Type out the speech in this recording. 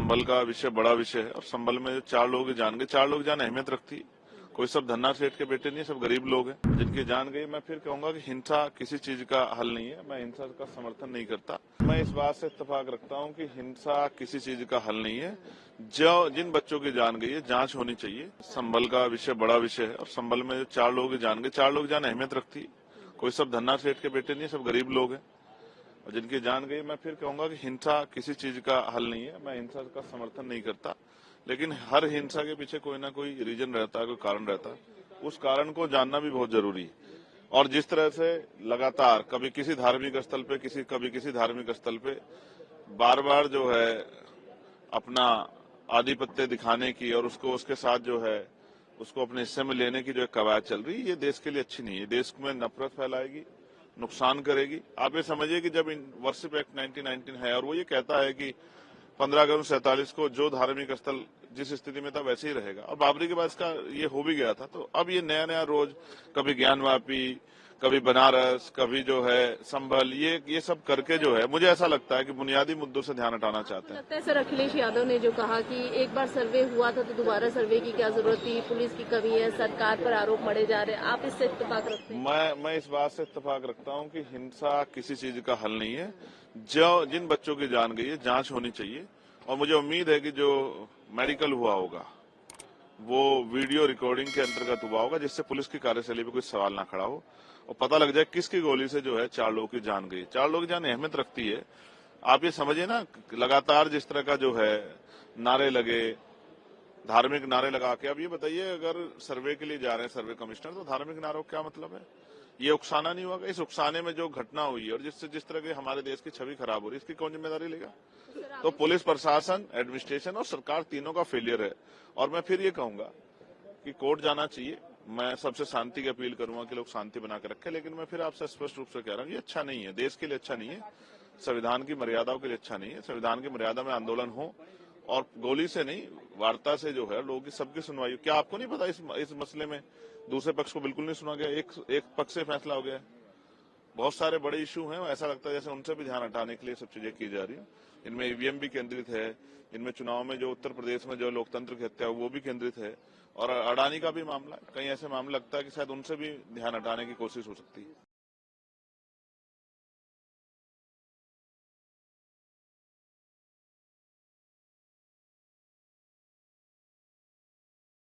संभल का विषय बड़ा विषय है और संभल में जो 4 लोगों की जान गई, 4 लोग जान अहमियत रखती है। कोई सब धन्ना सेठ के बेटे नहीं है, सब गरीब लोग हैं जिनकी जान गई। मैं फिर कहूंगा कि हिंसा किसी चीज का हल नहीं है। मैं हिंसा का समर्थन नहीं करता। मैं इस बात से इत्तेफाक रखता हूं कि हिंसा किसी चीज का हल नहीं है। जो जिन बच्चों की जान गई है, जांच होनी चाहिए। संभल का विषय बड़ा विषय है और संभल में जो 4 लोगों की जान गई, 4 लोग जान अहमियत रखती है। कोई सब धन्ना सेठ के बेटे नहीं है, सब गरीब लोग हैं और जिनकी जान गई। मैं फिर कहूंगा कि हिंसा किसी चीज का हल नहीं है। मैं हिंसा का समर्थन नहीं करता, लेकिन हर हिंसा के पीछे कोई ना कोई रीजन रहता है, कोई कारण रहता है। उस कारण को जानना भी बहुत जरूरी है। और जिस तरह से लगातार कभी किसी धार्मिक स्थल पे कभी किसी धार्मिक स्थल पे बार बार जो है अपना आधिपत्य दिखाने की और उसको उसके साथ जो है उसको अपने हिस्से में लेने की जो एक कवायद चल रही है, ये देश के लिए अच्छी नहीं है। देश में नफरत फैलाएगी, नुकसान करेगी। आप ये समझिए कि जब वर्शिप एक्ट 1919 है और वो ये कहता है कि 15 अगस्त 47 को जो धार्मिक स्थल जिस स्थिति में था वैसे ही रहेगा, और बाबरी के बाद इसका ये हो भी गया था। तो अब ये नया नया रोज कभी ज्ञानवापी, कभी बनारस, कभी जो है संभल, ये सब करके जो है मुझे ऐसा लगता है कि बुनियादी मुद्दों से ध्यान हटाना चाहते हैं। लगता है सर अखिलेश यादव ने जो कहा कि एक बार सर्वे हुआ था तो दोबारा सर्वे की क्या जरूरत थी, पुलिस की कमी है, सरकार पर आरोप मढ़े जा रहे हैं, आप इससे इत्तेफाक रखते हैं? मैं इस बात से इत्तेफाक रखता हूं कि हिंसा किसी चीज का हल नहीं है। जो जिन बच्चों की जान गई है, जांच होनी चाहिए। और मुझे उम्मीद है कि जो मेडिकल हुआ होगा वो वीडियो रिकॉर्डिंग के अंतर्गत हुआ होगा, जिससे पुलिस की कार्यशैली पे कोई सवाल ना खड़ा हो और पता लग जाए किसकी गोली से जो है 4 लोगों की जान गई। 4 लोगों की जान अहमियत रखती है। आप ये समझिए ना, लगातार जिस तरह का जो है नारे लगे, धार्मिक नारे लगा के, अब ये बताइए अगर सर्वे के लिए जा रहे हैं सर्वे कमिश्नर, तो धार्मिक नारों का क्या मतलब है? ये उकसाना नहीं होगा? इस उकसाने में जो घटना हुई है और जिससे जिस तरह के हमारे देश की छवि खराब हो रही है, इसकी कौन जिम्मेदारी लेगा? तो पुलिस प्रशासन, एडमिनिस्ट्रेशन और सरकार तीनों का फेलियर है। और मैं फिर ये कहूंगा कि कोर्ट जाना चाहिए। मैं सबसे शांति की अपील करूंगा कि लोग शांति बना के रखें, लेकिन मैं फिर आपसे स्पष्ट रूप से कह रहा हूं, ये अच्छा नहीं है, देश के लिए अच्छा नहीं है, संविधान की मर्यादाओं के लिए अच्छा नहीं है। संविधान की मर्यादा में आंदोलन हो और गोली से नहीं, वार्ता से जो है लोगों की सबकी सुनवाई। क्या आपको नहीं पता इस मसले में दूसरे पक्ष को बिल्कुल नहीं सुना गया, एक पक्ष से फैसला हो गया? बहुत सारे बड़े इशू हैं, ऐसा लगता है जैसे उनसे भी ध्यान हटाने के लिए सब चीजें की जा रही है। इनमें ईवीएम भी केंद्रित है, इनमें चुनाव में जो उत्तर प्रदेश में जो लोकतंत्र की हत्या वो भी केंद्रित है, और अडानी का भी मामला, कहीं ऐसे मामला लगता है कि शायद उनसे भी ध्यान हटाने की कोशिश हो सकती है।